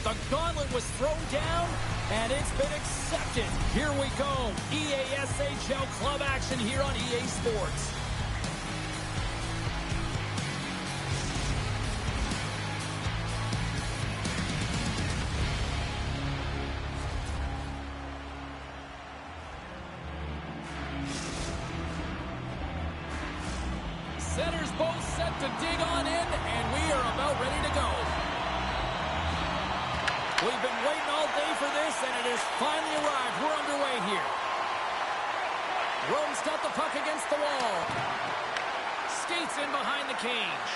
The gauntlet was thrown down, and it's been accepted. Here we go. EASHL club action here on EA Sports. Centers both set to dig on in, and we are about ready to go. We've been waiting all day for this, and it has finally arrived. We're underway here. Rome's got the puck against the wall. Skates in behind the cage.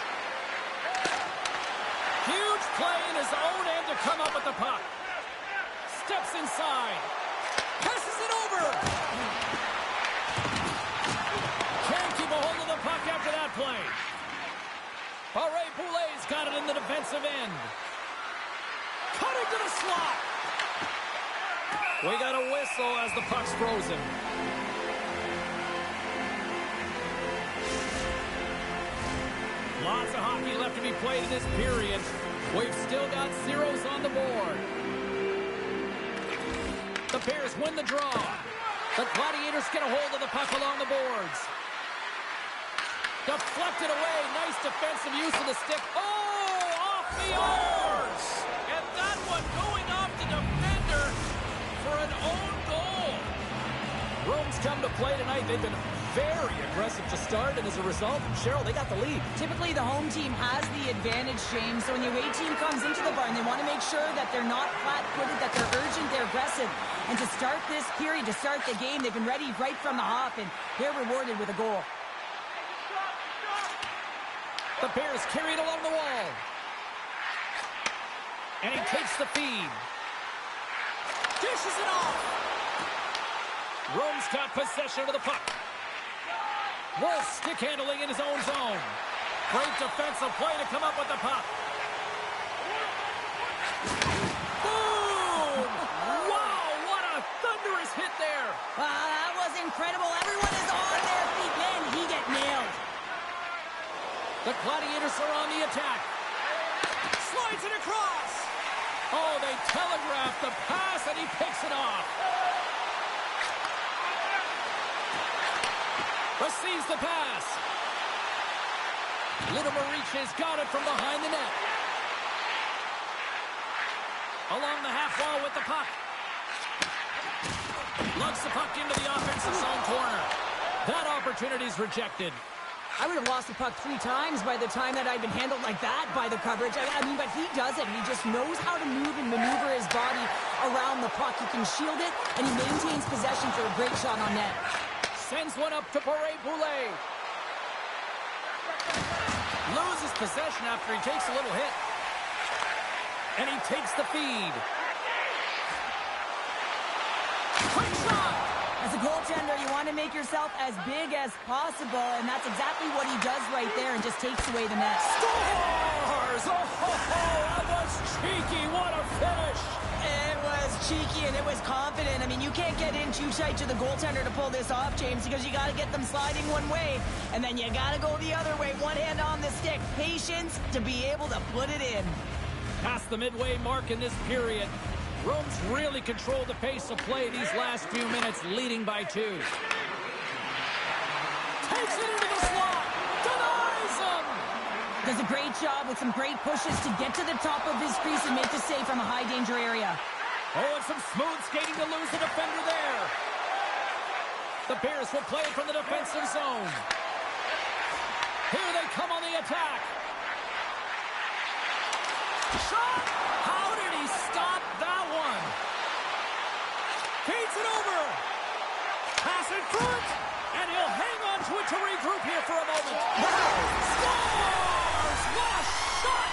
Huge play in his own end to come up with the puck. Steps inside. Passes it over. Can't keep a hold of the puck after that play. Barré-Boulet's got it in the defensive end. Cutting to the slot. We got a whistle as the puck's frozen. Lots of hockey left to be played in this period. We've still got zeros on the board. The Bears win the draw. The Gladiators get a hold of the puck along the boards. Deflected away. Nice defensive use of the stick. Oh, off the arms. And that one going off the defender for an own goal. Rome's come to play tonight. They've been very aggressive to start, and as a result, Cheryl, they got the lead. Typically, the home team has the advantage, James. So when the away team comes into the barn, they want to make sure that they're not flat-footed, that they're urgent, they're aggressive. And to start this period, to start the game, they've been ready right from the hop, and they're rewarded with a goal. The Bears carry it along the wall. And he takes the feed. Dishes it off. Rome's got possession of the puck. Wolf stick handling in his own zone. Great defensive play to come up with the puck. Boom! Wow, what a thunderous hit there. That was incredible. Everyone is on their feet. Man, he get nailed. The Gladiators are on the attack. Slides it across. Oh, they telegraphed the pass, and he picks it off. Receives the pass. Litimer reaches, got it from behind the net. Along the half wall with the puck. Lugs the puck into the offensive zone corner. That opportunity's rejected. I would have lost the puck 3 times by the time that I'd been handled like that by the coverage. I mean, but he does it. He just knows how to move and maneuver his body around the puck. He can shield it, and he maintains possession for a great shot on net. Sends one up to Boulet. Loses possession after he takes a little hit. And he takes the feed. Quick shot! As a goaltender, you want to make yourself as big as possible, and that's exactly what he does right there and just takes away the net. Scores! Oh, that was cheeky. What a finish! It was cheeky and it was confident. I mean, you can't get in too tight to the goaltender to pull this off, James, because you got to get them sliding one way, and then you got to go the other way. One hand on the stick. Patience to be able to put it in. Past the midway mark in this period, Rome's really controlled the pace of play these last few minutes, leading by 2. Takes it into the slot. Denies him. Does a great job with some great pushes to get to the top of his crease and make the save from a high-danger area. Oh, and some smooth skating to lose the defender there. The Bears will play it from the defensive zone. Here they come on the attack. Shot! How did he stop that one? Feeds it over. Pass in front. And he'll hang on to it to regroup here for a moment. Scores! What a shot!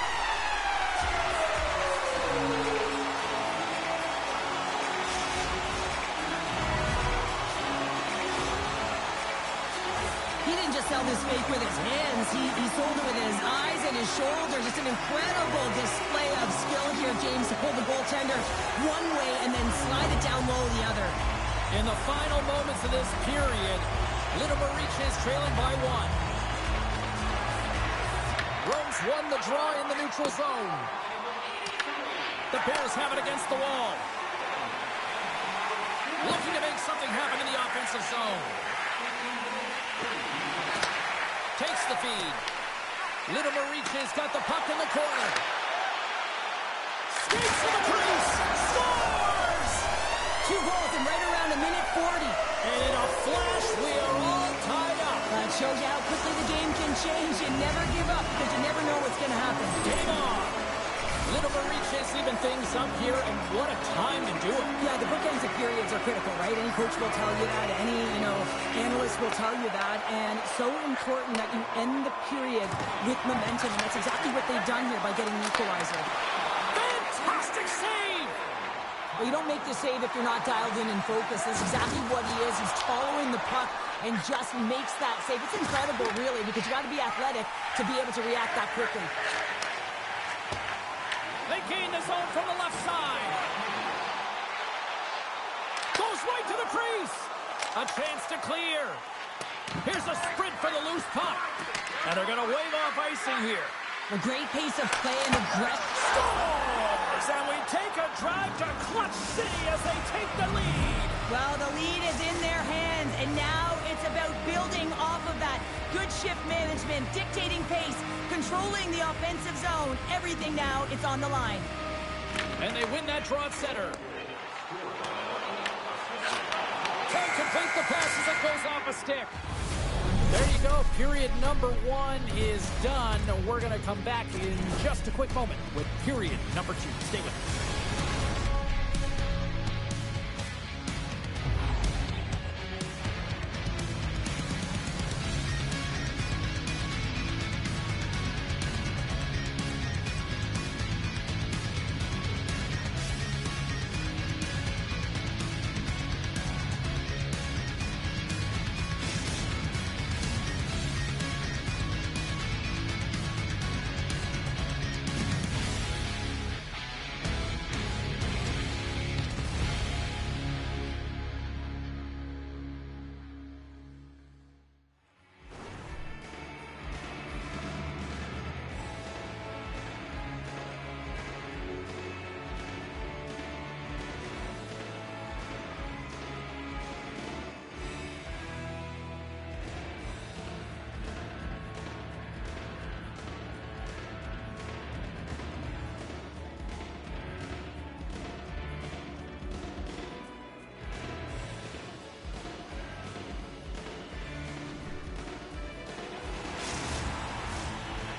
He didn't just sell this fake with his hands. He sold it with his eyes and his shoulders. Just an incredible display of skill here, James, to pull the goaltender one way and then slide it down low the other. In the final moments of this period, Litimer reaches, trailing by 1. Rome's won the draw in the neutral zone. The Bears have it against the wall. Looking to make something happen in the offensive zone. Takes the feed. Litimer reaches, got the puck in the corner. Skates to the crease. Scores! 2 goals in right around a minute 40. And in a flash, we are all tied up. That shows you how quickly the game can change. You never give up because you never know what's going to happen. Game on. Litimer reaches, even things up here, and what a time to do it. Yeah, the bookends of periods are critical, right? Any coach will tell you that. Any, analyst will tell you that. And it's so important that you end the period with momentum, and that's exactly what they've done here by getting an equalizer. Fantastic save! Well, you don't make the save if you're not dialed in and focused. That's exactly what he is. He's following the puck and just makes that save. It's incredible, really, because you got to be athletic to be able to react that quickly. They gain the zone from the left side. Goes right to the crease. A chance to clear. Here's a sprint for the loose puck. And they're going to wave off icing here. A great pace of play and aggressive. Scores! And we take a drive to Clutch City as they take the lead. Well, the lead is in their hands, and now it's about building off of that. Good shift management, dictating pace, controlling the offensive zone. Everything now, it's on the line. And they win that draw at center. Can't complete the pass as it goes off a stick. There you go. Period number 1 is done. We're going to come back in just a quick moment with period number 2. Stay with us.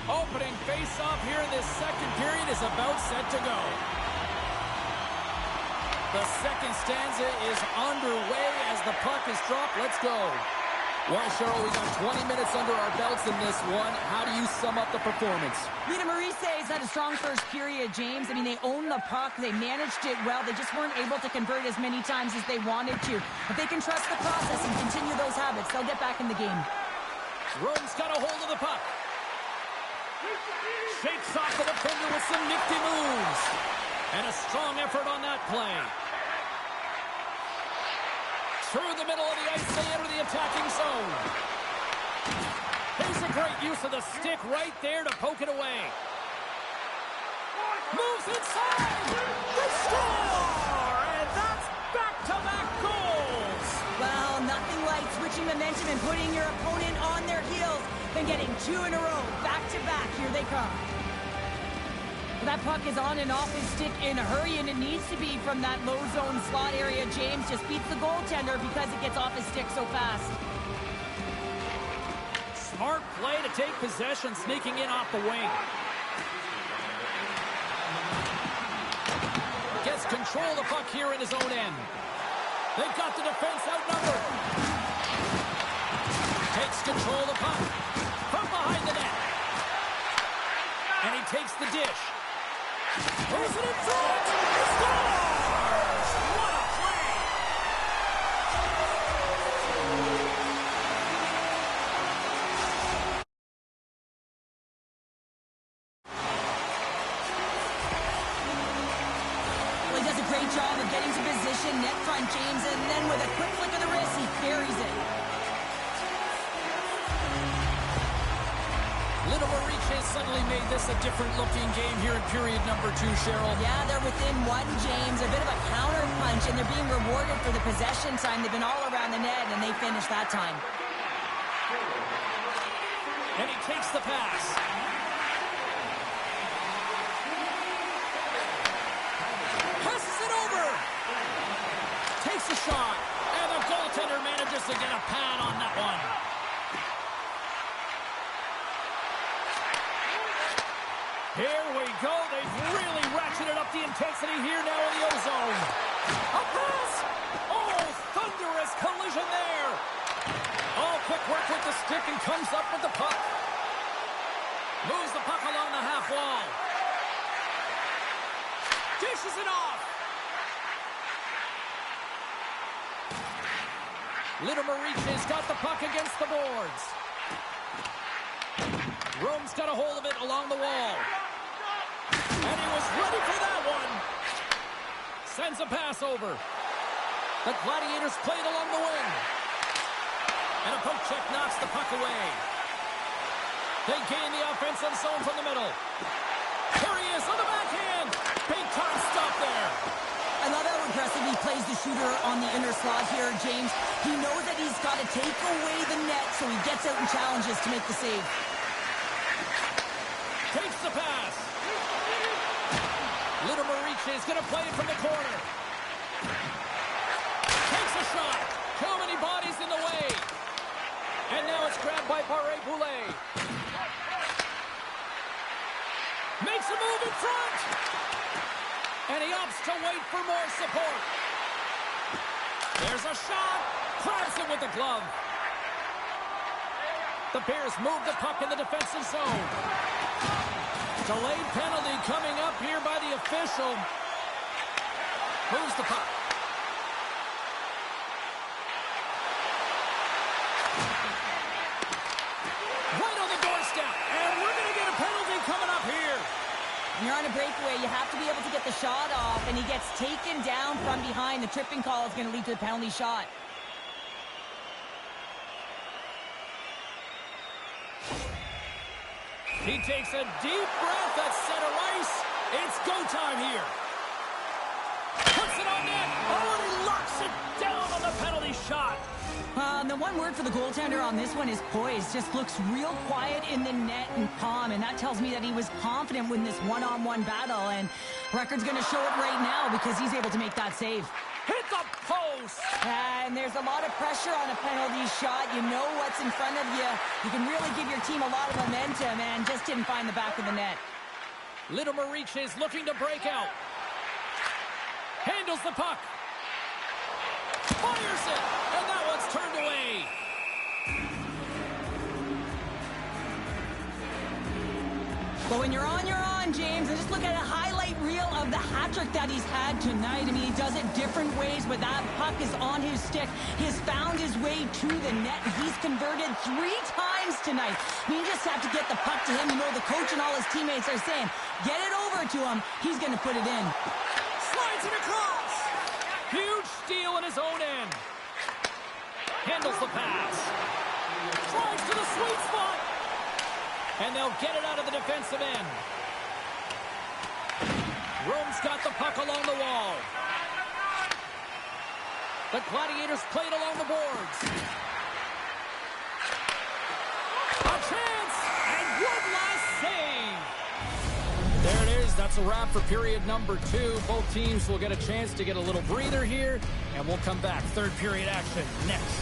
Opening face-off here in this second period is about set to go. The second stanza is underway as the puck is dropped. Let's go. Well, Cheryl, we got 20 minutes under our belts in this one. How do you sum up the performance? Lina Maurice has had a strong first period, James. I mean, they owned the puck. They managed it well. They just weren't able to convert as many times as they wanted to. If they can trust the process and continue those habits, they'll get back in the game. Rome's got a hold of the puck. Shakes off the defender with some nifty moves. And a strong effort on that play. Through the middle of the ice, they enter the attacking zone. Here's a great use of the stick right there to poke it away. Moves inside. They score! And that's back-to-back goals. Well, nothing like switching momentum and putting your opponent on their heels than getting 2 in a row, back-to-back. Here they come. That puck is on and off his stick in a hurry, and it needs to be from that low zone slot area. James just beats the goaltender because it gets off his stick so fast. Smart play to take possession, sneaking in off the wing. Gets control of the puck here in his own end. They've got the defense outnumbered. Takes control of the puck from behind the net. And he takes the dish. Throws it in front. He scores! What a play! Well, he does a great job of getting to position, net front, James, and then with a quick flick of the wrist, he carries it. Lina Maurice has suddenly made this a different-looking game here in period number 2, Cheryl. Yeah, they're within 1, James. A bit of a counter punch, and they're being rewarded for the possession time. They've been all around the net, and they finished that time. And he takes the pass. Passes it over. Takes a shot. And the goaltender manages to get a pad on that one. Here we go. They've really ratcheted up the intensity here now in the O-zone. A pass! Oh, thunderous collision there. Oh, quick work with the stick and comes up with the puck. Moves the puck along the half wall. Dishes it off. Lina Maurice's got the puck against the boards. Rome's got a hold of it along the wall. And he was ready for that one. Sends a pass over. The Gladiators play it along the wing. And a poke check knocks the puck away. They gain the offensive zone from the middle. Here he is on the backhand. Big time stop there. I love how aggressive he plays the shooter on the inner slot here, James. He knows that he's got to take away the net, so he gets out and challenges to make the save. Takes the pass. Little Mariche is going to play it from the corner. Takes a shot. Too many bodies in the way. And now it's grabbed by Barré-Boulet. Makes a move in front. And he opts to wait for more support. There's a shot. Grabs it with the glove. The Bears move the puck in the defensive zone. Delayed penalty coming up here by the official. Moves the puck. Right on the doorstep. And we're going to get a penalty coming up here. When you're on a breakaway, you have to be able to get the shot off, and he gets taken down from behind. The tripping call is going to lead to a penalty shot. He takes a deep breath at center ice. It's go time here. Puts it on net. Oh, and he locks it down on the penalty shot. The one word for the goaltender on this one is poised. Just looks real quiet in the net and calm, and that tells me that he was confident with this one-on-one battle, and record's going to show it right now because he's able to make that save. Hit the post! And there's a lot of pressure on a penalty shot. You know what's in front of you. You can really give your team a lot of momentum, and just didn't find the back of the net. Little Mariche is looking to break out. Handles the puck. Fires it! And that one's turned away. But when you're on, James, and just look at a highlight reel of the hat-trick that he's had tonight. I mean, he does it different ways, but that puck is on his stick. He has found his way to the net. He's converted 3 times tonight. I mean, you just have to get the puck to him. You know, the coach and all his teammates are saying, get it over to him. He's going to put it in. Slides it across. Huge steal in his own end. Handles the pass. Drives to the sweet spot. And they'll get it out of the defensive end. Rome's got the puck along the wall. The Gladiators play it along the boards. A chance! And one last save! There it is. That's a wrap for period number 2. Both teams will get a chance to get a little breather here, and we'll come back. Third period action next.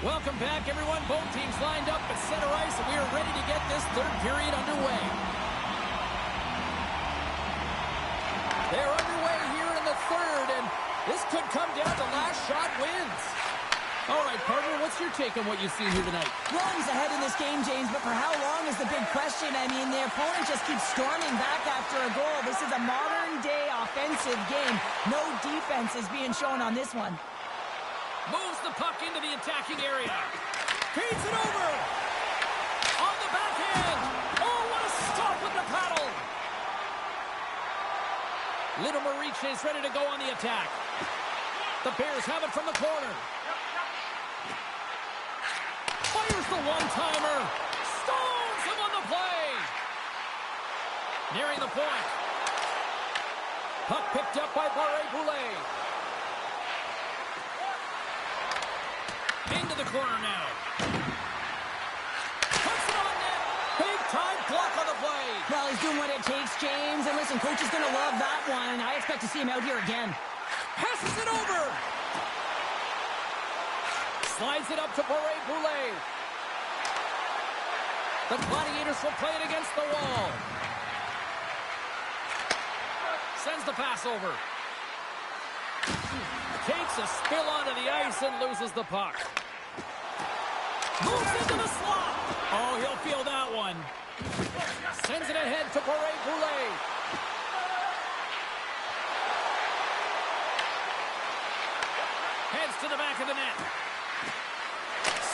Welcome back, everyone. Both teams lined up at center ice, and we are ready to get this third period underway. They're underway here in the third, and this could come down to last shot wins. All right, partner, what's your take on what you've seen here tonight? Ron's ahead in this game, James, but for how long is the big question. I mean, the opponent just keeps storming back after a goal. This is a modern-day offensive game. No defense is being shown on this one. Moves the puck into the attacking area. Feeds it over. On the backhand. Oh, what a stop with the paddle. Little Mariche is ready to go on the attack. The Bears have it from the corner. Fires the one-timer. Stones him on the play. Nearing the point. Puck picked up by Barré-Boulet. Into the corner now. Puts it on net. Big-time block on the play. Well, he's doing what it takes, James. And listen, coach is going to love that one. I expect to see him out here again. Passes it over. Slides it up to Barré-Boulet. The Gladiators will play it against the wall. Sends the pass over. Takes a spill onto the ice and loses the puck. Moves into the slot. Oh, he'll feel that one. Sends it ahead to Barré-Boulet. Heads to the back of the net.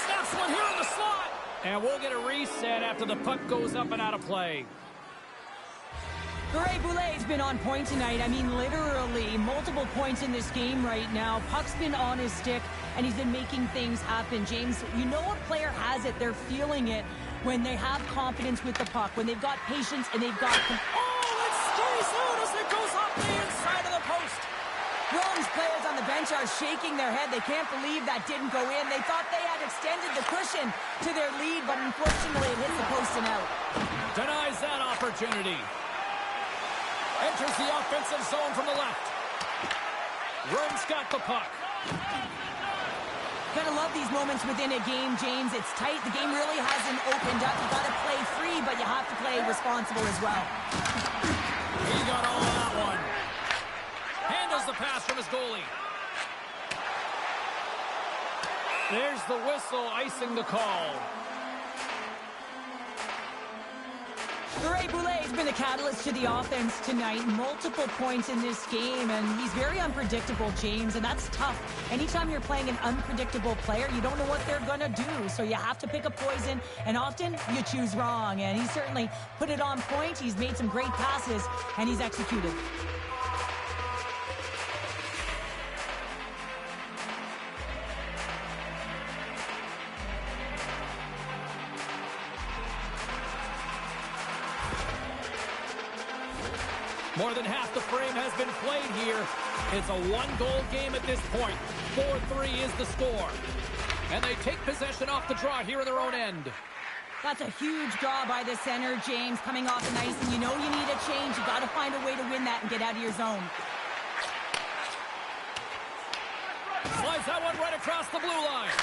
Snaps one here in the slot. And we'll get a reset after the puck goes up and out of play. Barré-Boulet's been on point tonight. I mean, literally, multiple points in this game right now. Puck's been on his stick, and he's been making things happen. James, you know a player has it. They're feeling it when they have confidence with the puck, when they've got patience and they've got... Oh, it stays out as it goes off the inside of the post. Bruins players on the bench are shaking their head. They can't believe that didn't go in. They thought they had extended the cushion to their lead, but unfortunately it hits the post and out. Denies that opportunity. Enters the offensive zone from the left. Room's got the puck. Gotta love these moments within a game, James. It's tight. The game really hasn't opened up. You gotta play free, but you have to play responsible as well. He got all of that one. Handles the pass from his goalie. There's the whistle, icing the call. Barré-Boulet's been the catalyst to the offense tonight. Multiple points in this game, and he's very unpredictable, James, and that's tough. Anytime you're playing an unpredictable player, you don't know what they're going to do, so you have to pick a poison, and often you choose wrong, and he's certainly put it on point. He's made some great passes, and he's executed. More than half the frame has been played here. It's a one-goal game at this point. 4-3 is the score. And they take possession off the draw here in their own end. That's a huge draw by the center, James, coming off the ice, and you know you need a change. You got to find a way to win that and get out of your zone. Slides that one right across the blue line.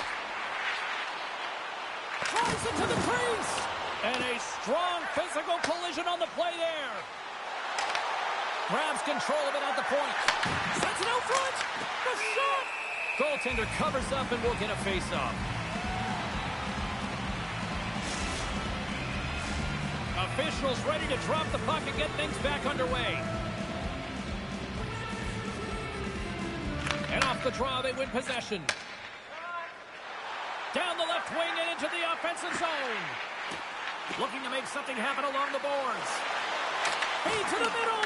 Drives it to the crease. And a strong physical collision on the play there. Grabs control of it at the point. Sets it out front. The shot. Goaltender covers up and will get a face-off. Officials ready to drop the puck and get things back underway. And off the draw, they win possession. Down the left wing and into the offensive zone. Looking to make something happen along the boards. Feed to the middle.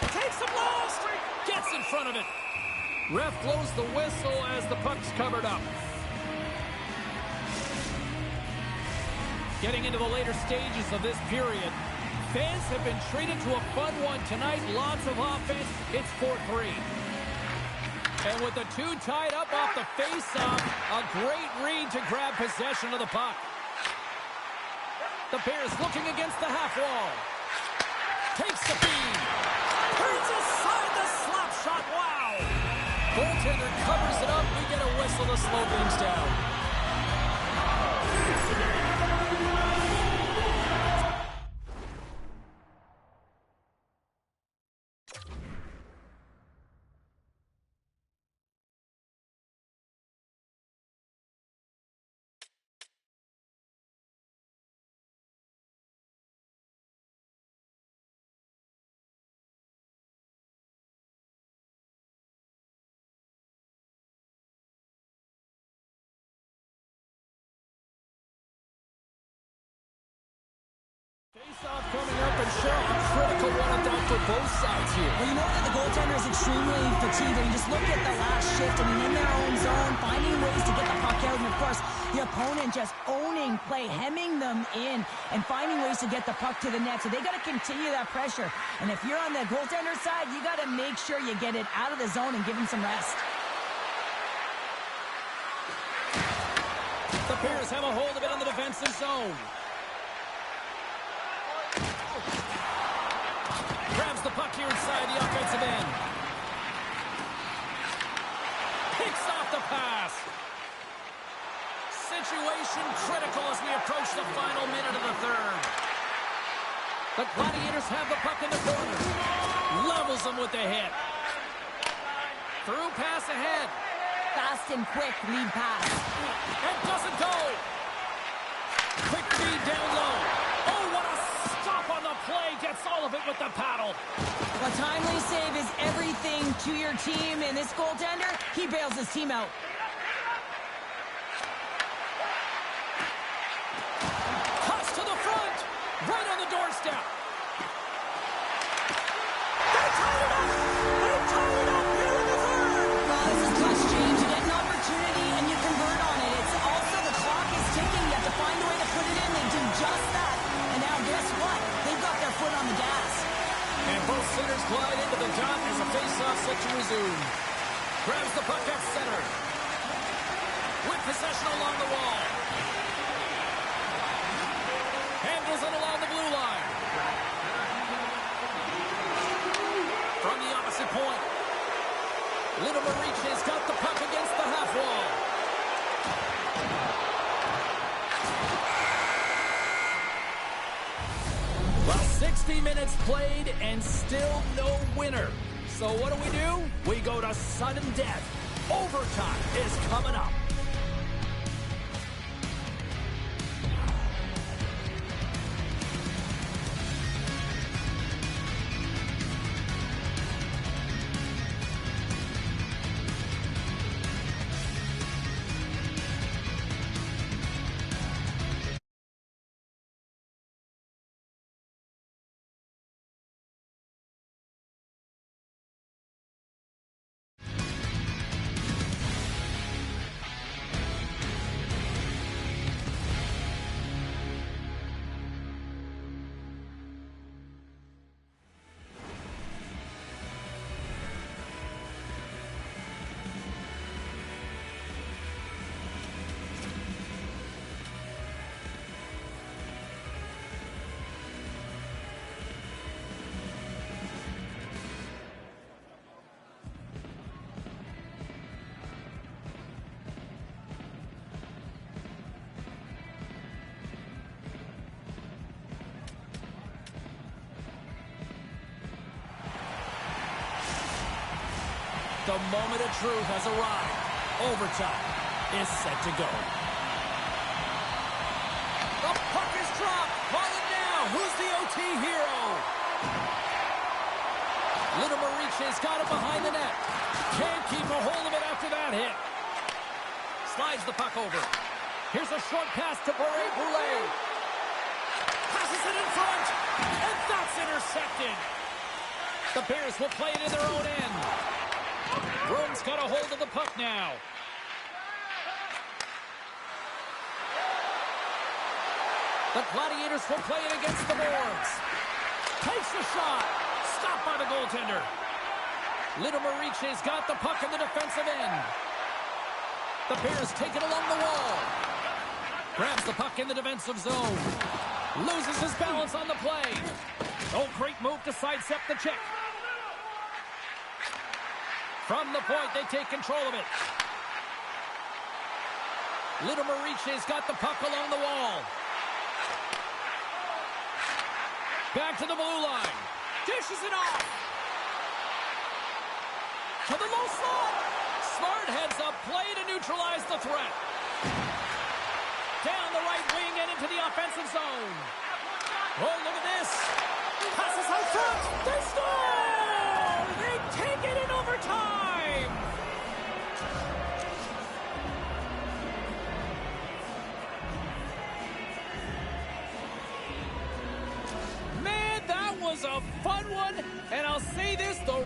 Takes a blast. Gets in front of it. Ref blows the whistle as the puck's covered up. Getting into the later stages of this period, fans have been treated to a fun one tonight. Lots of offense. It's 4-3. And with the two tied up off the face-off, a great read to grab possession of the puck. The Bears looking against the half wall. Takes the feed. Turns aside the slap shot. Wow. Goaltender covers it up. We get a whistle to slow things down. Face-off coming up, and sure, a critical one at that for both sides here. Well, you know that the goaltender is extremely fatigued. You just look at the last shift, I mean, in their own zone, finding ways to get the puck out, and of course, the opponent just owning play, hemming them in, and finding ways to get the puck to the net. So they got to continue that pressure. And if you're on the goaltender side, you got to make sure you get it out of the zone and give him some rest. The Bears have a hold of it in the defensive zone. Grabs the puck here inside the offensive end. Picks off the pass. Situation critical as we approach the final minute of the third. The Gladiators have the puck in the corner. Levels them with the hit. Through pass ahead. Fast and quick lead pass. And doesn't go. Quick feed down low. Oh, what a stop on the play. Gets all of it with the paddle. A timely save is everything to your team, and this goaltender, he bails his team out. Toss to the front. Right on the doorstep. They tied it up. They tied it up here in the third. Well, this is clutch, James. You get an opportunity, and you convert on it. It's also the clock is ticking. You have to find a way to put it in. They do just that. And now, guess what? They've got their foot on the gas. And both centers glide into the dot as the face-off set to resume. Grabs the puck at center. With possession along the wall. Handles it along the blue line. From the opposite point. Little Mariche's got the puck against the half wall. Well, 60 minutes played and still no winner. So what do? We go to sudden death. Overtime is coming up. The moment of truth has arrived. Overtime is set to go. The puck is dropped. Call it now. Who's the OT hero? Little Mariche's got it behind the net. Can't keep a hold of it after that hit. Slides the puck over. Here's a short pass to Boulet. Passes it in front. And that's intercepted. The Bears will play it in their own end. Rome's got a hold of the puck now. The Gladiators will play it against the boards. Takes the shot. Stopped by the goaltender. Little Mariche's got the puck in the defensive end. The Bears take it along the wall. Grabs the puck in the defensive zone. Loses his balance on the play. Oh, great move to sidestep the check. From the point, they take control of it. Little Mariche's got the puck along the wall. Back to the blue line. Dishes it off. To the low slot. Smart heads up play to neutralize the threat. Down the right wing and into the offensive zone. Oh, look at this. Passes out front. They score! They take it in overtime. was a fun one, and I'll say this, though.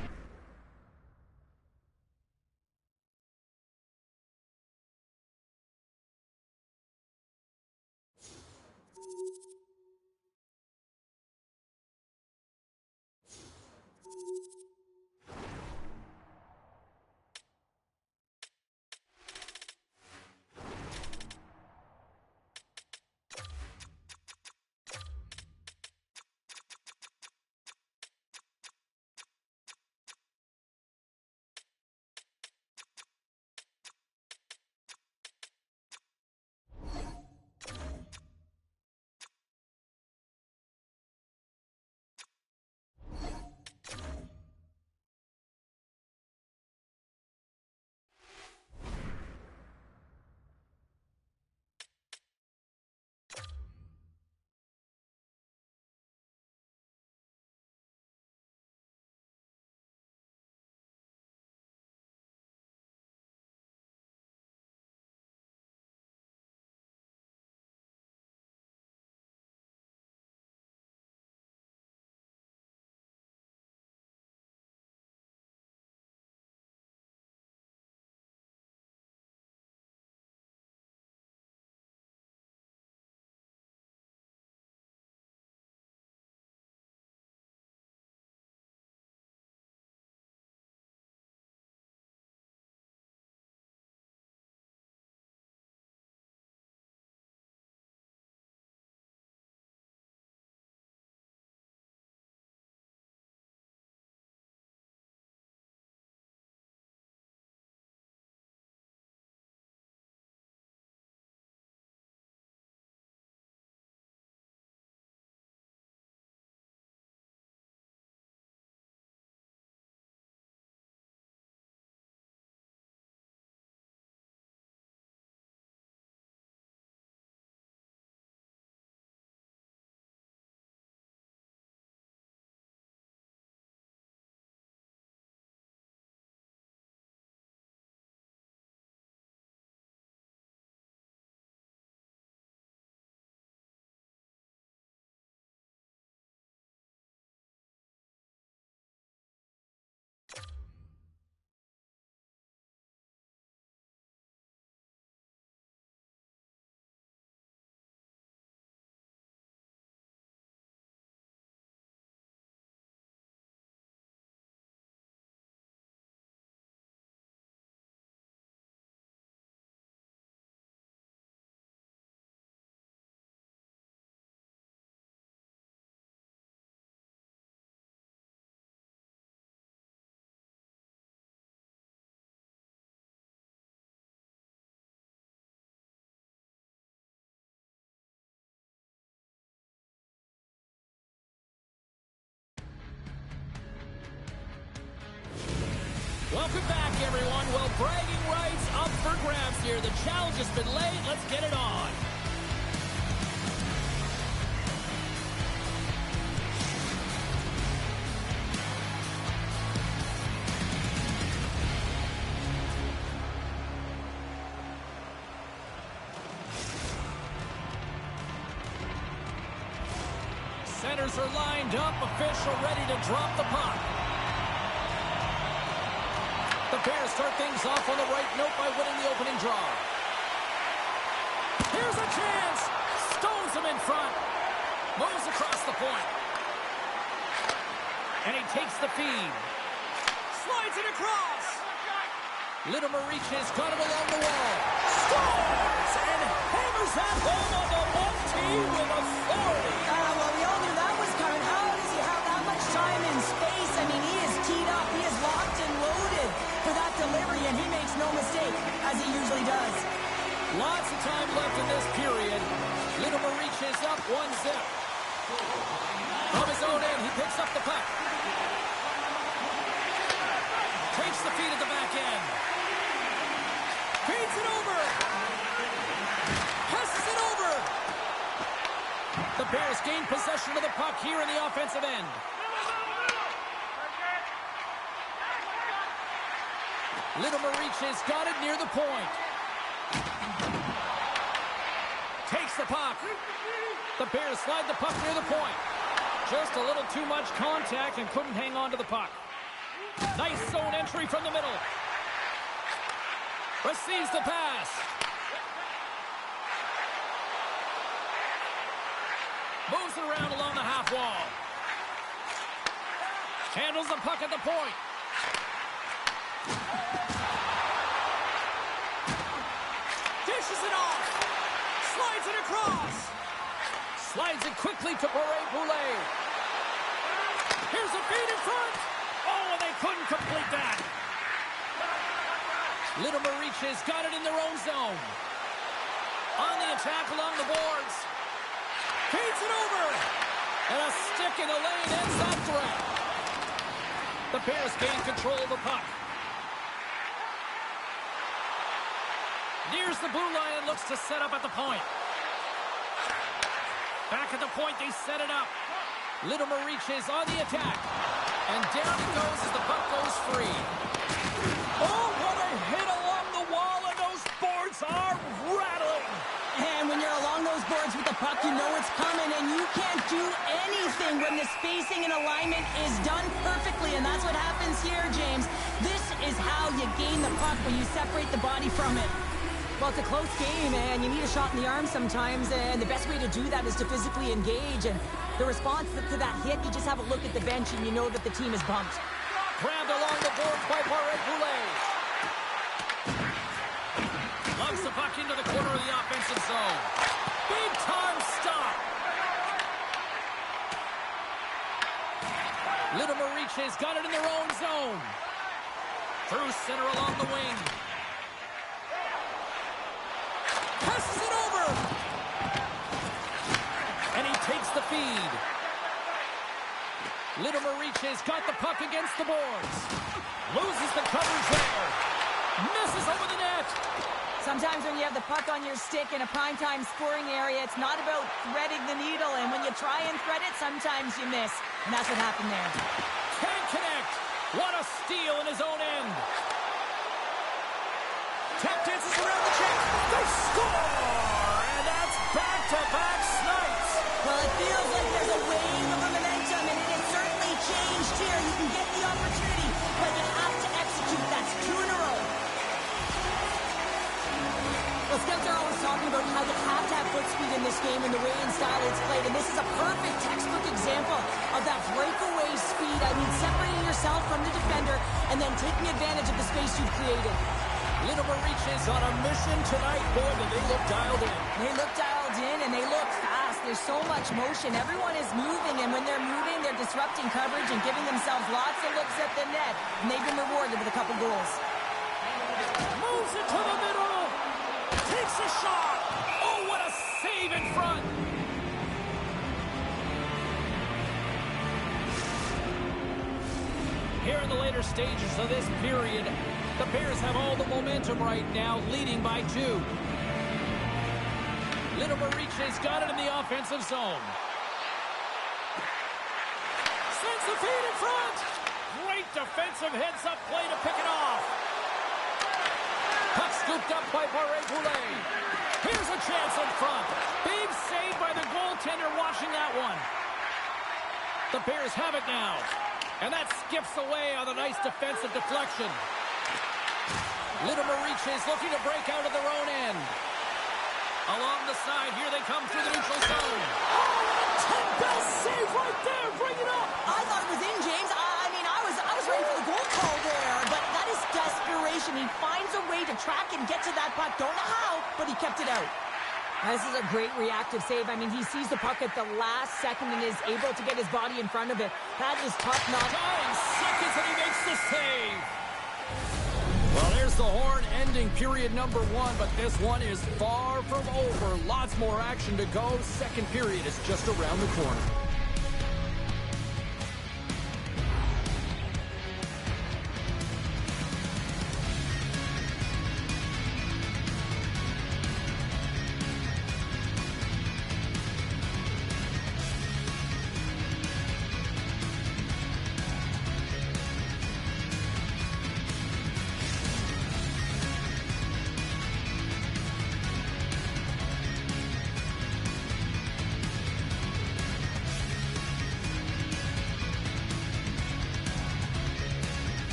Welcome back, everyone. Well, bragging rights up for grabs here. The challenge has been laid. Let's get it on. Centers are lined up. Official ready to drop the puck. The Bears start things off on the right note by winning the opening draw. Here's a chance. Stones him in front. Moves across the point. And he takes the feed. Slides it across. Litimer reaches, got it along the wall. Scores! And hammers that home on the 1-tee with authority. Well, we all knew that was coming. How does he have that much time and space? I mean, he is teed up. He is locked and loaded for that delivery, and he makes no mistake, as he usually does. Lots of time left in this period. Litimer reaches up 1-zip. From his own end, he picks up the puck. Takes the feed at the back end. Feeds it over. Passes it over. The Bears gain possession of the puck here in the offensive end. Litimer reaches, got it near the point. Takes the puck. The Bears slide the puck near the point. Just a little too much contact and couldn't hang on to the puck. Nice zone entry from the middle. Receives the pass. Moves it around along the half wall. Handles the puck at the point. Dishes it off. Slides it across. Slides it quickly to Barré-Boulet. Here's a feed in front. Oh, and they couldn't complete that. Litimer reaches, got it in their own zone. On the attack along the boards. Feeds it over. And a stick in the lane ends that threat. The Bears gain control of the puck. Nears the blue line and looks to set up at the point. Back at the point, they set it up. Litimer reaches on the attack. And down it goes as the puck goes free. Oh, what a hit along the wall, and those boards are rattling. And when you're along those boards with the puck, you know it's coming, and you can't do anything when the spacing and alignment is done perfectly, and that's what happens here, James. This is how you gain the puck, when you separate the body from it. Well, it's a close game, and you need a shot in the arm sometimes, and the best way to do that is to physically engage. And the response to that hit, you just have a look at the bench, and you know that the team is bumped. Grabbed along the boards by Barré-Boulet. Lugs the puck into the corner of the offensive zone. Big time stop. Litimer reaches, got it in their own zone. Through center along the wing. Passes it over. And he takes the feed. Litimer reaches, got the puck against the boards. Loses the coverage there. Misses over the net. Sometimes when you have the puck on your stick in a primetime scoring area, it's not about threading the needle, and when you try and thread it, sometimes you miss. And that's what happened there. Can't connect. What a steal in his own end. Tap dances around the check. They score! And that's back-to-back snipes. Well, it feels like there's a wave of momentum, and it has certainly changed here. You can get the opportunity, but you have to execute. That's 2 in a row. Well, scouts are always talking about how you have to have foot speed in this game and the way and style it's played, and this is a perfect textbook example of that breakaway speed. I mean, separating yourself from the defender and then taking advantage of the space you've created. Litimer reaches on a mission tonight. Boy, do they look dialed in. They look dialed in, and they look fast. There's so much motion. Everyone is moving, and when they're moving, they're disrupting coverage and giving themselves lots of looks at the net, and they've been rewarded with a couple goals. Moves it to the middle. Takes a shot. Oh, what a save in front. Here in the later stages of this period, the Bears have all the momentum right now, leading by 2. Litimer reaches, got it in the offensive zone. Sends the feed in front. Great defensive heads-up play to pick it off. Puck scooped up by Barré-Boulet. Here's a chance in front. Big save by the goaltender watching that one. The Bears have it now. And that skips away on a nice defensive deflection. Litimer reaches, looking to break out of their own end. Along the side, here they come through the neutral zone. Oh, and a 10-bell save right there. Bring it up. I thought it was in, James. I mean, I was ready for the goal call there, but that is desperation. He finds a way to track and get to that puck. Don't know how, but he kept it out. This is a great reactive save. I mean, he sees the puck at the last second and is able to get his body in front of it. That is top-notch. 9 seconds and he makes the save. Well, there's the horn ending period number 1, but this one is far from over. Lots more action to go. Second period is just around the corner.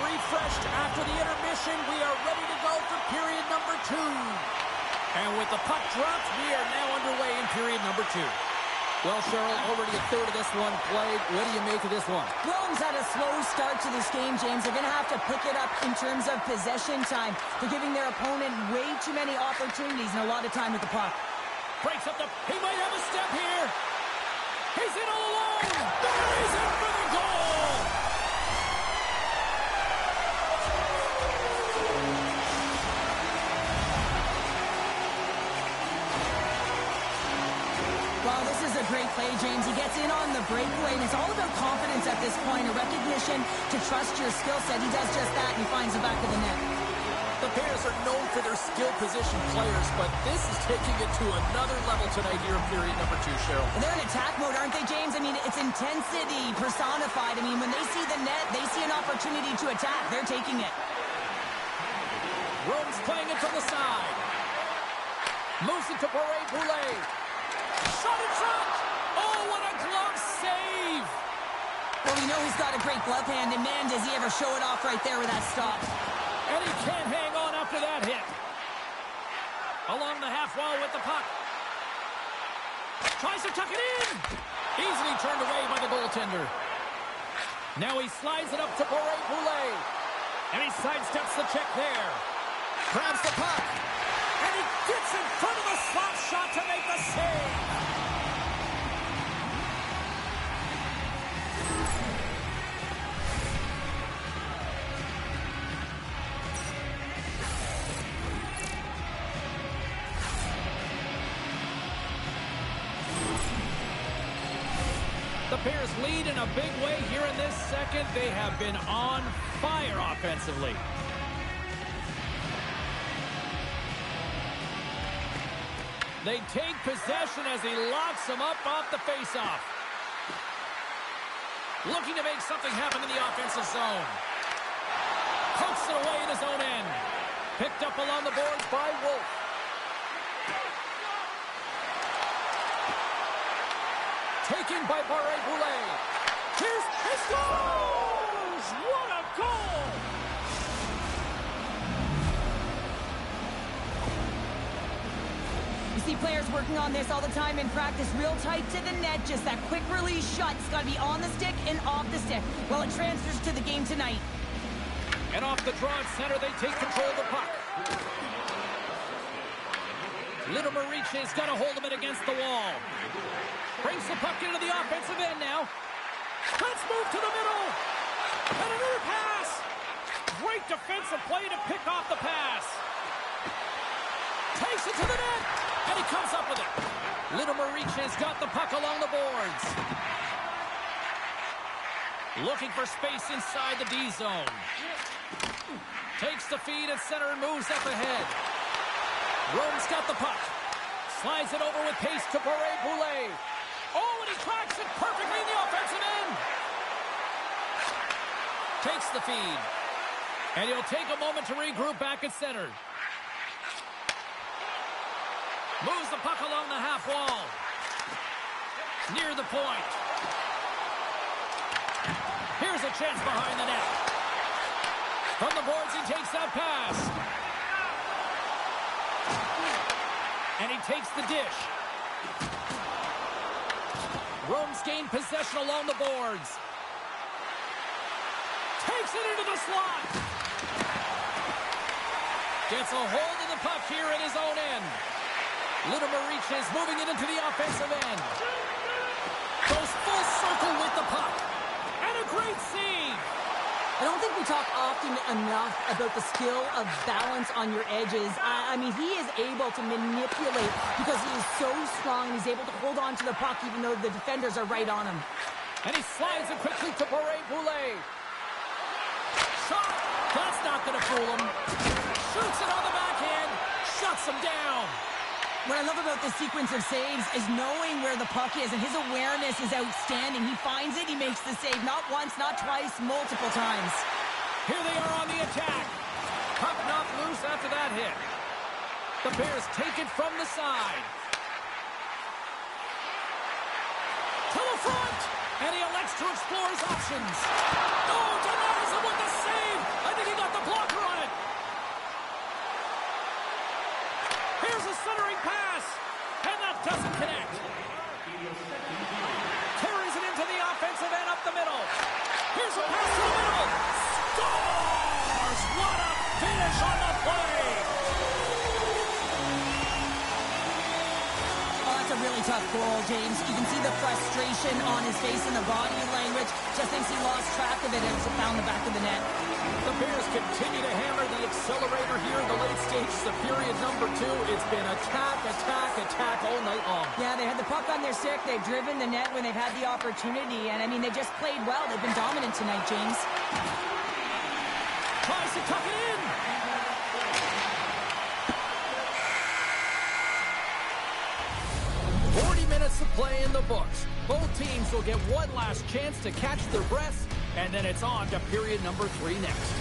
refreshed after the intermission. We are ready to go for period number 2. And with the puck dropped, we are now underway in period number 2. Well, Cheryl, already a third of this one played. What do you make of this one? Rome's had a slow start to this game, James. They're going to have to pick it up in terms of possession time. They're giving their opponent way too many opportunities and a lot of time with the puck. Breaks up the... He might have a step here. He's in all alone. There he's in for the goal. Well, this is a great play, James. He gets in on the breakaway, and it's all about confidence at this point, a recognition to trust your skill set. He does just that, and he finds the back of the net. The Bears are known for their skill position players, but this is taking it to another level tonight here in period number 2, Cheryl. They're in attack mode, aren't they, James? I mean, it's intensity personified. I mean, when they see the net, they see an opportunity to attack. They're taking it. Rome's playing it from the side. Moves it to Boulet. Shot in front! Oh, what a glove save! Well, we know he's got a great glove hand, and man, does he ever show it off right there with that stop. And he can't hang on after that hit. Along the half wall with the puck. Tries to tuck it in! Easily turned away by the goaltender. Now he slides it up to Boulet. And he sidesteps the check there. Grabs the puck. And he gets in front of the slot shot to make the save. The Bears lead in a big way here in this second. They have been on fire offensively. They take possession as he locks them up off the faceoff. Looking to make something happen in the offensive zone. Pokes it away in his own end. Picked up along the boards by Wolf. Taken by Boulet. Here's his scores! What a goal! You see players working on this all the time in practice, real tight to the net, just that quick release shot. It's got to be on the stick and off the stick. Well, it transfers to the game tonight. And off the draw at center, they take control of the puck. Little Mariche's got a hold of it against the wall. Brings the puck into the offensive end now. Let's move to the middle. And another pass. Great defensive play to pick off the pass. Takes it to the net. And he comes up with it. Little Mariche's got the puck along the boards. Looking for space inside the D zone. Takes the feed at center and moves up ahead. Rome's got the puck. Slides it over with pace to Boulet. Oh, and he cracks it perfectly in the offensive end. Takes the feed. And he'll take a moment to regroup back at center. Moves the puck along the half wall. Near the point. Here's a chance behind the net. From the boards, he takes that pass. And he takes the dish. Rome's gained possession along the boards. Takes it into the slot. Gets a hold of the puck here in his own end. Little Mariche is moving it into the offensive end. Goes full circle with the puck. And a great save. I don't think we talk often enough about the skill of balance on your edges. I mean, he is able to manipulate because he is so strong and he's able to hold on to the puck even though the defenders are right on him. And he slides it quickly to Boulet. Shot! That's not going to fool him. Shoots it on the backhand. Shuts him down. What I love about this sequence of saves is knowing where the puck is, and his awareness is outstanding. He finds it, he makes the save, not once, not twice, multiple times. Here they are on the attack. Puck knocked loose after that hit. The Bears take it from the side. To the front. And he elects to explore his options. Oh, denies him with the save. I think he got the blocker on it. Here's a centering pass. And that doesn't connect. Carries it into the offensive end up the middle. Here's a pass to the middle. Scores! What a finish on the play. Oh, that's a really tough goal, James. You can see the frustration on his face and the body language. Just thinks he lost track of it and it's found the back of the net. The Bears continue to hammer the accelerator here in the late stages of period number 2. It's been attack, attack, attack all night long. Yeah, they had the puck on their stick. They've driven the net when they've had the opportunity. And, I mean, they just played well. They've been dominant tonight, James. Tries to tuck it in. Minutes of play in the books. Both teams will get one last chance to catch their breaths, and then it's on to period number 3 next.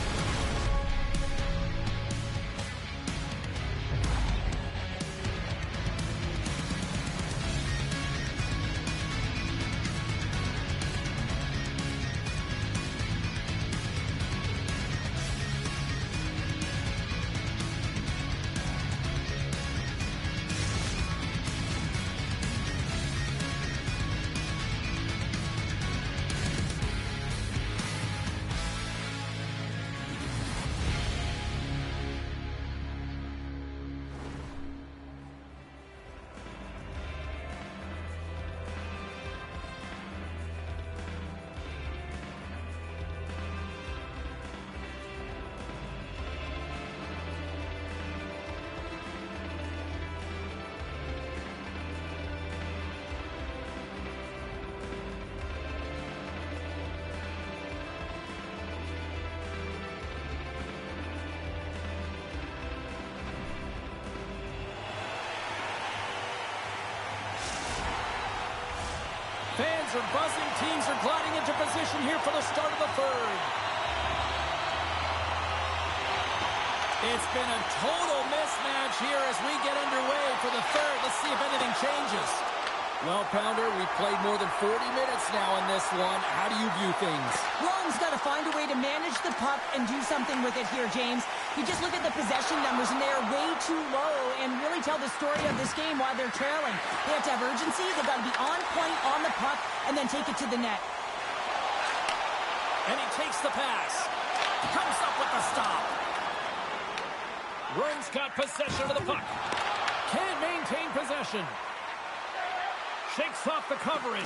Fans are buzzing. Teams are gliding into position here for the start of the third. It's been a total mismatch here as we get underway for the third. Let's see if anything changes. Well, Pounder, we've played more than 40 minutes now in this one. How do you view things? Ron's got to find a way to manage the puck and do something with it here, James. You just look at the possession numbers, and they are way too low and really tell the story of this game while they're trailing. They have to have urgency. They've got to be on point on the puck and then take it to the net. And he takes the pass. Comes up with the stop. Rung's got possession of the puck. Can't maintain possession. Shakes off the coverage.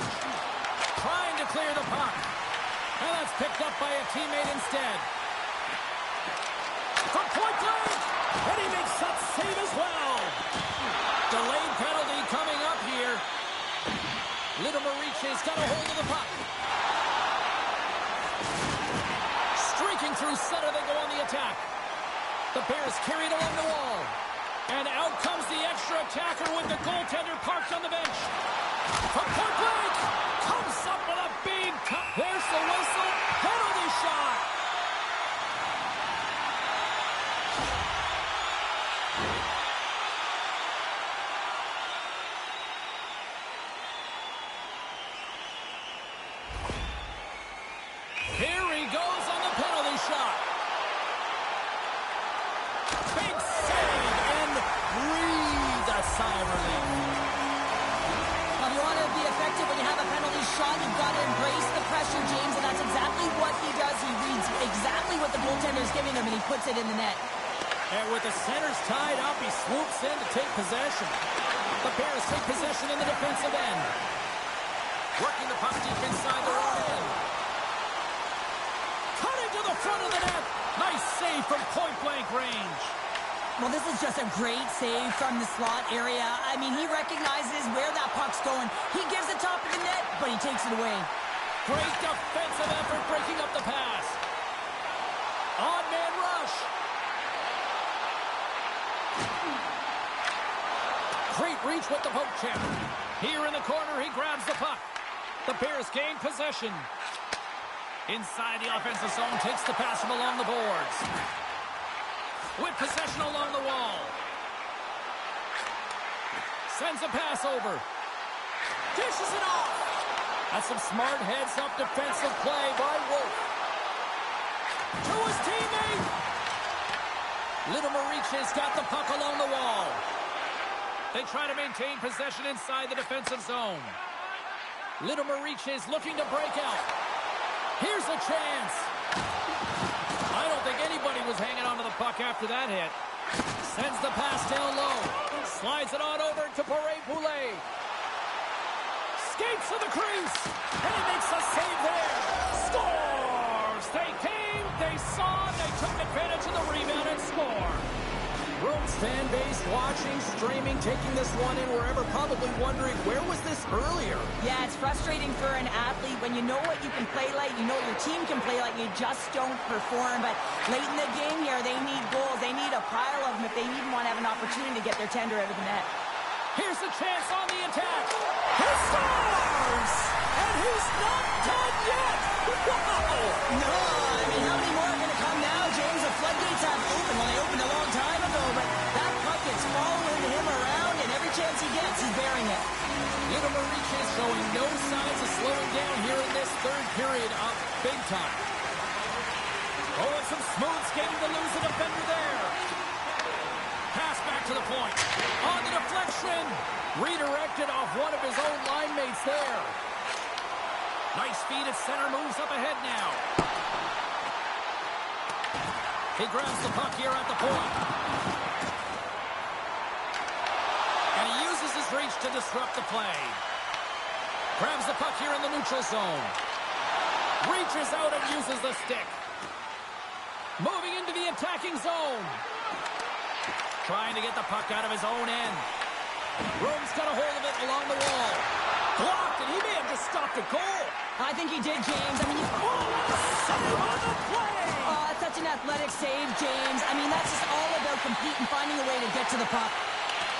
Trying to clear the puck. And that's picked up by a teammate instead. From point blank. And he makes that save as well. Delayed penalty coming up here. Little Mariche's got a hold of the puck. Streaking through center, they go on the attack. The Bears carried along the wall. And out comes the extra attacker with the goaltender parked on the bench. From point blank, comes up with a big cut. There's the whistle. Penalty shot. Here he goes on the penalty shot. Big save and breathe a sigh of relief. If you want to be effective when you have a penalty shot, you've got to embrace the pressure, James, and that's exactly what he does. He reads exactly what the goaltender is giving him, and he puts it in the net. And with the centers tied up, he swoops in to take possession. The Bears take possession in the defensive end. Working the puck deep inside their own end. Cutting to the front of the net. Nice save from point-blank range. Well, this is just a great save from the slot area. I mean, he recognizes where that puck's going. He gives it top of the net, but he takes it away. Great defensive effort breaking up the pass. Odd-man rush. Great reach with the poke check. Here in the corner, he grabs the puck. The Bears gain possession. Inside the offensive zone, takes the pass from along the boards. With possession along the wall. Sends a pass over. Dishes it off. That's some smart heads-up defensive play by Wolf. To his teammate. Little Mariche's got the puck along the wall. They try to maintain possession inside the defensive zone. Little Mariche's looking to break out. Here's a chance. I don't think anybody was hanging onto the puck after that hit. Sends the pass down low. Slides it on over to Barré-Boulet. Skates to the crease. And he makes a save there. Scores! They came, they saw, they took advantage of the rebound and score. Rome's fan base watching, streaming, taking this one in wherever, probably wondering, where was this earlier? Yeah, it's frustrating for an athlete when you know what you can play like, you know your team can play like, you just don't perform. But late in the game here, they need goals. They need a pile of them if they even want to have an opportunity to get their tender out of the net. Here's a chance on the attack. He scores! And he's not done yet! Wow! No, I mean, how many more are going to come now, James? The floodgates have opened. Well, they opened a long time ago, but that puck is following him around, and every chance he gets, he's bearing it. Little Mariche is showing no signs of slowing down here in this third period of big time. Oh, and some smooth skating to lose a defender there. Pass back to the point. On the deflection. Redirected off one of his own line mates there. Nice feed at center, moves up ahead now. He grabs the puck here at the point. And he uses his reach to disrupt the play. Grabs the puck here in the neutral zone. Reaches out and uses the stick. Moving into the attacking zone. Trying to get the puck out of his own end. Rome's got a hold of it along the wall. Blocked, and he may have just stopped a goal. I think he did, James. I mean, Save on the play! oh, it's such an athletic save, James. I mean, that's just all about competing, finding a way to get to the puck.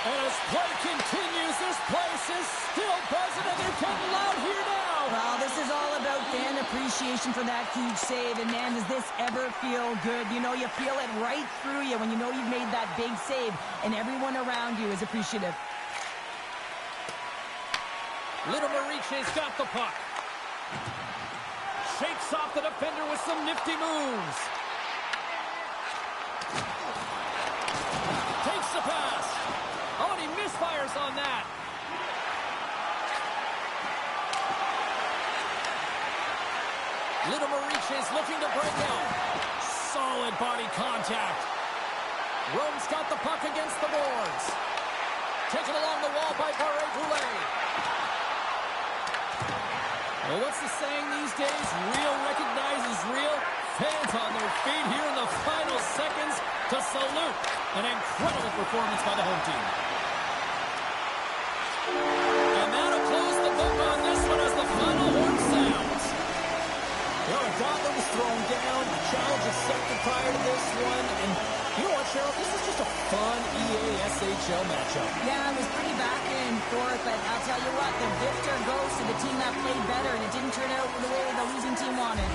And as play continues, this place is still buzzing, and they're getting loud here now. Well, this is all about fan appreciation for that huge save. And, man, does this ever feel good? You know, you feel it right through you when you know you've made that big save, and everyone around you is appreciative. Little Mariche's got the puck. Shakes off the defender with some nifty moves. Takes the pass. Oh, and he misfires on that. Little Mariche's looking to break out. Solid body contact. Rome's got the puck against the boards. Taken along the wall by Barré-Boulet. Well, what's the saying these days? Real recognizes real. Fans on their feet here in the final seconds to salute an incredible performance by the home team. And that'll close the book on this one as the final horn sounds. You know, a gauntlet was thrown down, a challenge accepted prior to this one, and you know what, Cheryl? This is just a fun EASHL matchup. Yeah, it was pretty back and forth, but I'll tell you what, the victor goes to the team that played better, and it didn't turn out the way the losing team wanted.